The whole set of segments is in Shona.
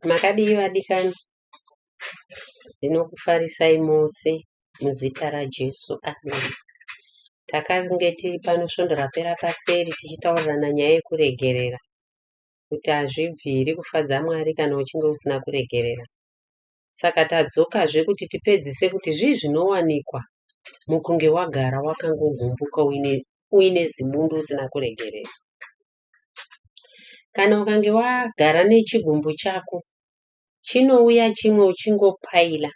Makadii vadikani, ndinokufarisai mose muzita raJesu. Amen. Takange tiri pano svondo rapera paseri tichitaurirana nyaya yekuregerera, kuti hazvibviri kufadza Mwari kana uchinge usina kuregerera. Saka tadzokazve kuti tipedzise kuti zvii zvinowanikwa mukunge wagara wakangogumbuka uine zibundu usina kuregerera. Kana ukange wagara nechigumbu chako chinouya chimwe uchingopaila,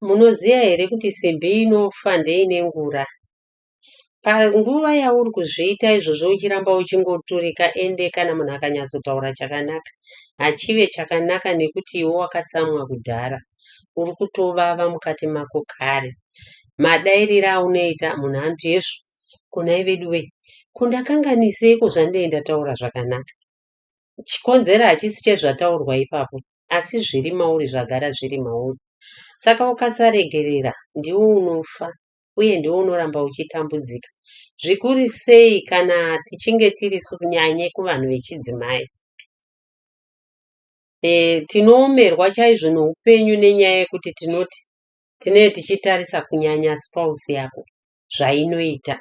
munoziya here kuti simbi inofa ndeine ngura? Panguva yauri kuzviita izvozvo uchiramba uchingoturika, ende kana munhu akanyatsotaura chakanaka hachive chakanaka, nekuti iwe wakatsamwa kudhara, uri kutovava mukati mako kare. Madairiro aunoita munhu anoti Yesu, kunai vedu wei, kundakanganiseiko zvandei ndataura zvakanaka? Chikonzero hachisi chezvataurwa ipapo, asi zviri mauri zvagara zviri mauri. Saka ukasaregerera ndiwo unofa, uye ndiwo unoramba uchitambudzika. Zvikuru sei kana tichinge tiri kunyanye kuvanhu vechidzimai. Tinoomerwa chaizvo noupenyu nenyaya yekuti tinenge tichitarisa kunyanya spouse yako zvainoita.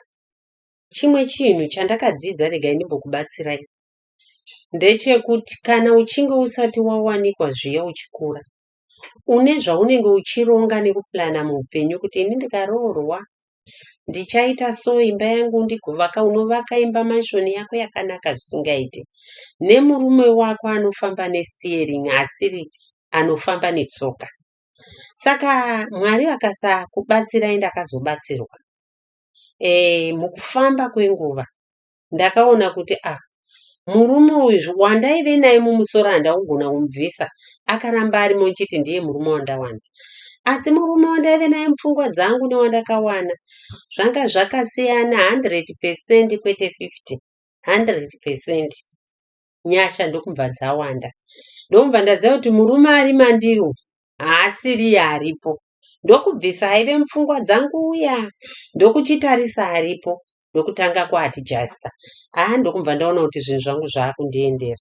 Chimwe chinhu chandakadzidza, regai ndimbokubatsirai, ndechekuti kana uchinge usati wawanikwa zviya uchikura, une zvaunenge uchironga nekupurana muupenyu kuti ini ndikaroorwa ndichaita so, imba yangu ndigovaka. Unovaka imba manshoni yako yakanaka zvisingaiti, nemurume wako anofamba nesteering asiri anofamba netsoka. Saka Mwari vakasakubatsirai, ndakazobatsirwa. Mukufamba kwenguva ndakaona kuti murume uyu wandaive naye mumusoro handaugona kumubvisa, akaramba arimo nchiti ndiye murume wandawana. Asi murume wandaive naye mupfungwa dzangu newandakawana zvanga zvakasiyana 100% kwete 50, 100%. Nyasha ndokubva dzawanda. Ndokubva ndaziva kuti murume ari mandiri haasiri aripo. Ndokubvisa aive mupfungwa dzangu uya, ndokuchitarisa aripo, ndokutanga kuadjasta. Ndokubva ndaona kuti zvinhu zvangu zvaakundiendera.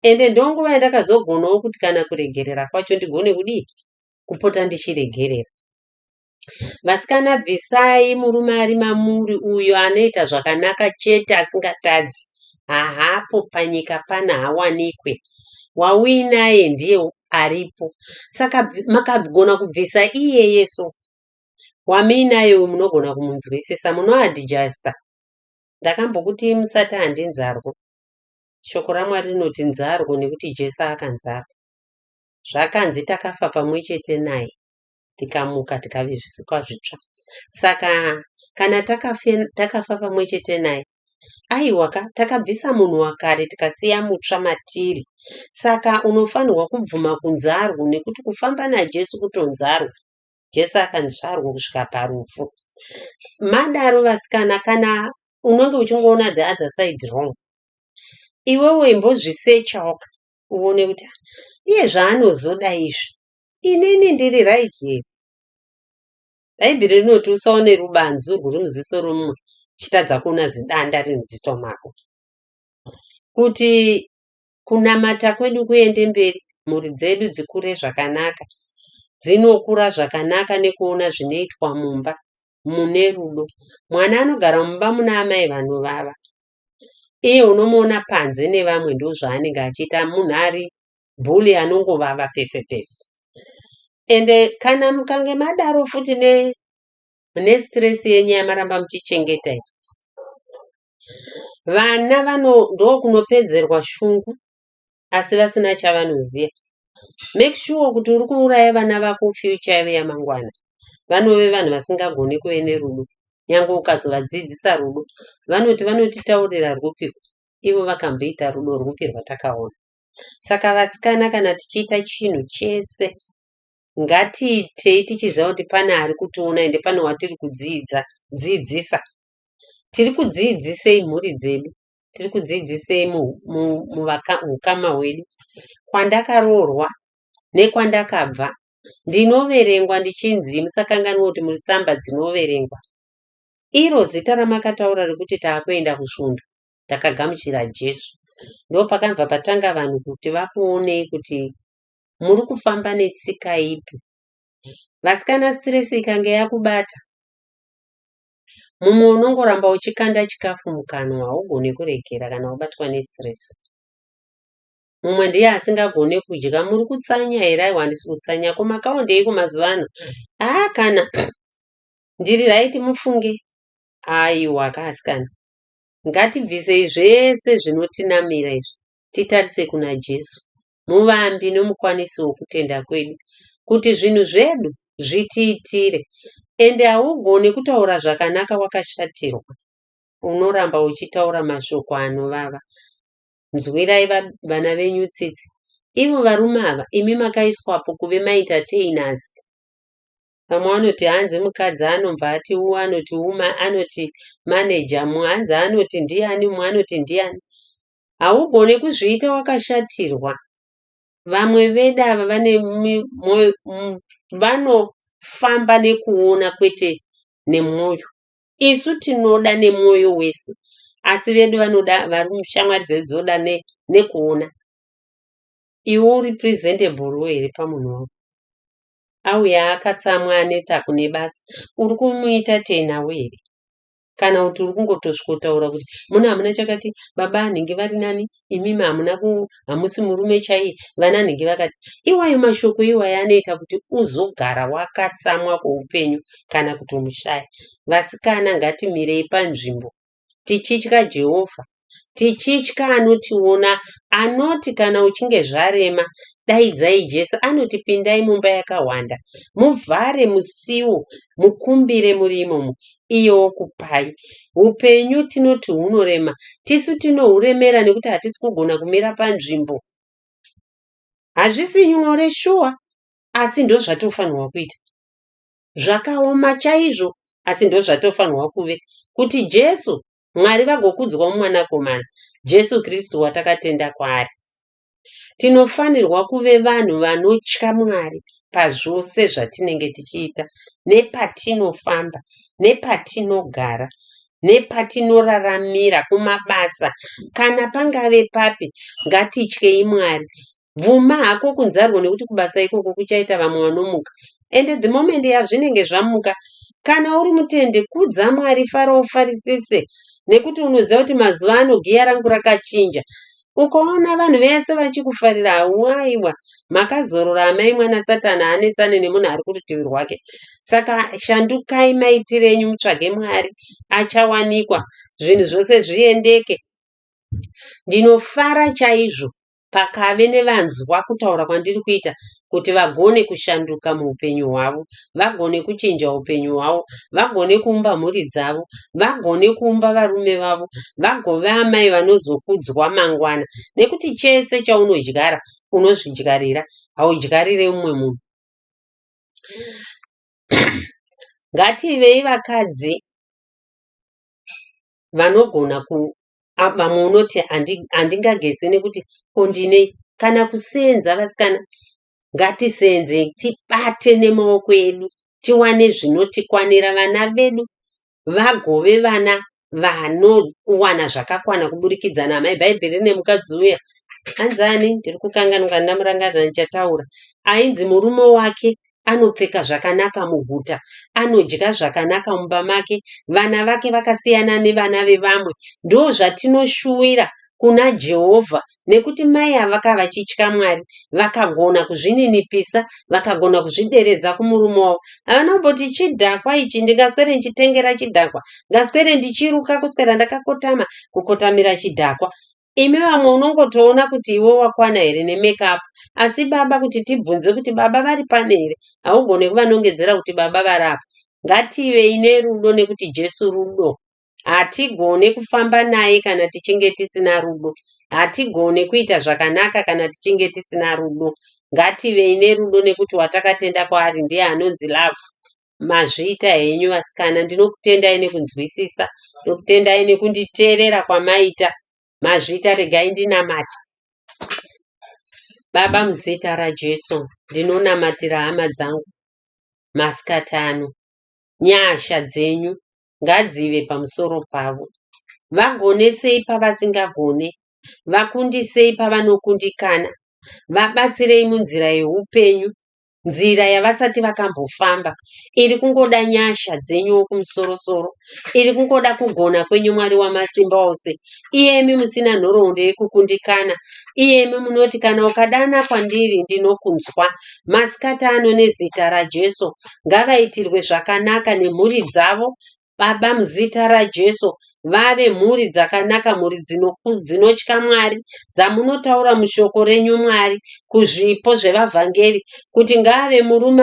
Ende ndonguva yandakazogonawo kuti kana kuregerera kwacho ndigone kudii, kupota ndichiregerera. Vasikana, bvisai murume ari mamuri uyo anoita zvakanaka chete asingatadzi. Hapo panyika pana hawanikwe, wauinaye ndiye aripo. Saka makagona kubvisa iyeyeso, wamuinaye uyu munogona kumunzwisisa, munoadjasta. Ndakambokuti musati handi nzarwo. Shoko raMwari rinoti nzarwo nekuti Jesu akanzarwa. Zvakanzi takafa pamwe chete naye, tikamuka tikave zvisikwa zvitsva. Saka kana takafa pamwe chete naye, aiwaka takabvisa munhu wakare tikasiya mutsva matiri. Saka unofanirwa kubvuma kunzarwo, nekuti kufamba naJesu kutonzarwo. Jesu akanzvarwa kusvika parufu. Madaro vasikana, kana unenge uchingoona the other side wrong, iwewe imbozvisecha uone kuti iye zvaanozoda izvi, inini ndiri right here. Bhaibheri rinoti usaone rubanzu rwuri muziso romumwe chitadza kuona zidanda riri muzito mako. Kuti kunamata kwedu kuende mberi, mhuri dzedu dzikure zvakanaka, dzinokura zvakanaka nekuona zvinoitwa mumba mune rudo. Mwana anogara mumba muna amai vanovava, iye unomuona panze nevamwe ndozvaanenge achiita. Munhu ari bhuli anongovava pese pese. Ende kana mukange madaro futi nestress yenyu yamaramba muchichengeta, vana ndokunopedzerwa shungu, asi vasina chavanoziya. Make sure kuti uri kuuraya vana vako future yavo yamangwana. Vanove vanhu vasingagoni kuve nerudo. Nyange ukazovadzidzisa rudo, vanotitaurira rupiko, ivo vakamboita rudo rupi rwatakaona. Saka vasikana, kana tichiita chinhu chese, ngatiitei tichiziva kuti pane ari kutiona, ende pane watiri kudzidzisa. Tiri kudzidzisei mhuri dzedu, tiri kudzidzisei muukama hwedu. Kwandakaroorwa nekwandakabva, ndinoverengwa ndichinzi musakanganwa kuti muri tsamba dzinoverengwa. Iro zita ramakataura rekuti taakuenda kusvondo, takagamuchira Jesu. Ndo pakabva patanga vanhu kuti vakuonei kuti muri kufamba netsika ipi? Vasikana, stress ikange yakubata, mumwe unongoramba uchikanda chikafu mukanwa, haugoni kuregera kana wabatwa nestress. Mumwe ndiye asingagone kudya. Muri kutsanya here? Aiwa, handisi kutsanya. Komakaondei kumazuva ano? Kana ndiri raiti mufunge. Aiwa, kasikana, ngatibvisei zvese zvinotinamira izvi, titarise kuna Jesu, muvambi nomukwanisi wokutenda kwedu, kuti zvinhu zvedu zvitiitire. Ende haugoni kutaura zvakanaka wakashatirwa. Unoramba uchitaura mashoko anovava. Nzwirai vana venyu tsitsi. Ivo varume ava, imi makaiswapo kuve maentertainers. Vamwe vanoti hanzi mukadzi anobva ati anoti anoti manager, hanzi anoti ndiani, mumwe anoti ndiani. Haugoni kuzviita wakashatirwa. Vamwe vedu ava vanofamba nekuona kwete nemwoyo. Isu tinoda nemwoyo wese, asi vedu vanoda, shamwari dzedu dzoda nekuona. Iwe uri presentable here pamunhu wako? Auya akatsamwa aneta kune basa, uri kumuita tenawe here? Kana kuti uri kungotosvikotaura kuti muna hamuna chakati, baba anhinge vari nani, imimi hamusi murume chaiye, vana nhinge vakati. Iwayo mashoko iwayo anoita kuti uzogara wakatsamwa kweupenyu kana kutomushaya. Vasikana, ngatimirei panzvimbo tichitya Jehovha, tichitya anotiona, anoti kana uchinge zvarema daidzai Jesu, anoti pindai mumba yakawanda, muvhare musiwo, mukumbire muri imomo, iye wokupai. Upenyu tinoti hunorema, tisu tinohuremera nekuti hatisi kugona kumira panzvimbo. Hazvisi nyore shuwa, asi ndo zvatofanirwa kuita. Zvakaoma chaizvo, asi ndo zvatofanirwa kuve, kuti Jesu Mwari vagokudzwa mumwanakomana, Jesu Kristu watakatenda kwaari. Tinofanirwa kuve vanhu vanotya Mwari pazvose zvatinenge tichiita, nepatinofamba, nepatinogara, nepatinoraramira, kumabasa, kana pangave papi, ngatityei Mwari. Bvuma hako kunzarwo nekuti kubasa ikoko kuchaita vamwe vanomuka. Ende the moment yazvinenge zvamuka, kana uri mutende, kudza Mwari, fara ufarisise, nekuti unoziva kuti mazuva ano giya rangu rakachinja. Ukaona vanhu vese vachikufarira, hauaiwa, makazorora amai mwana Satana anetsane nemunhu ari kurutivi rwake. Saka shandukai maitire enyu, mutsvage Mwari, achawanikwa, zvinhu zvose zviendeke. Ndinofara chaizvo pakave nevanzwa kutaura kwandiri kuita, kuti vagone kushanduka muupenyu hwavo, vagone kuchinja upenyu hwavo, vagone kuumba mhuri dzavo, vagone kuumba varume vavo, vagove amai vanozokudzwa mangwana, nekuti chese chaunodyara unozvidyarira, haudyarire umwe munhu. Ngativei vakadzi vanogona vamwe unoti handingagezi nekuti kondinei, kana kusenza. Vasikana, ngatisenze, tibate nemaoko edu, tiwane zvinotikwanira. Vana vedu vagove vana vanowana zvakakwana kuburikidza namai. Bhaibheri rine mukadzi uya, anzani, ndiri kukanganwa, ndamurangarira ndichataura, ainzi murume wake anopfeka zvakanaka muguta, anodya zvakanaka mumba make, vana vake vakasiyana nevana vevamwe. Ndo zvatinoshuwira kuna Jehovha, nekuti mai avaka vachitya Mwari, vakagona kuzvininipisa, vakagona kuzvideredza kumurume wavo. Havana kumboti chidhakwa ichi, ndingaswere ndichitengera chidhakwa, ngaswere ndichiruka kuswera ndakakotama kukotamira chidhakwa. Imi vamwe unongotoona kuti iwe wakwana here nemake-up, asi baba kuti tibvunze kuti baba vari pane here, haugone kuvanongedzera kuti baba varapa. Ngativei nerudo, nekuti Jesu rudo. Hatigone kufamba naye kana tichinge tisina rudo. Hatigone kuita zvakanaka kana tichinge tisina rudo. Ngativei nerudo, nekuti watakatenda kwaari ndiye anonzi love. Mazviita henyu vasikana, ndinokutendai nekunzwisisa, ndinokutendai nekunditeerera kwamaita. Mazviita, regai ndinamata. Baba, muzita raJesu, ndinonamatira hama dzangu masikati ano. Nyasha dzenyu ngadzive pamusoro pavo. Vagonesei pavasingagone, vakundisei pavanokundikana, vabatsirei munzira yeupenyu, nzira yavasati vakambofamba. Iri kungoda nyasha dzenyu kumusoro-soro, iri kungoda kugona kwenyu, Mwari Wamasimba Ose. Iyemi musina nhoroondo yekukundikana, iyemi munoti kana ukadana kwandiri ndinokunzwa. Masikati ano nezita raJesu ngavaitirwe zvakanaka nemhuri dzavo, Baba, muzita raJesu vave mhuri dzakanaka, mhuri dzinotya Mwari, dzamunotaura mushoko renyu Mwari kuzvipo zvevavhangeri, kuti ngaave murume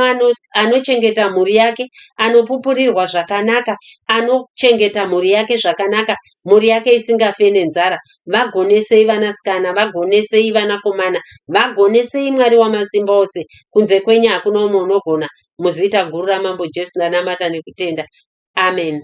anochengeta mhuri yake, anopupurirwa zvakanaka, anochengeta mhuri yake zvakanaka, mhuri yake isingafe nenzara. Vagonesei vanasikana, vagonesei vanakomana, vagonesei Mwari Wamasimba Ose. Kunze kwenyu hakuna umwe unogona. Muzita guru raMambo Jesu ndanamata nekutenda. Amen.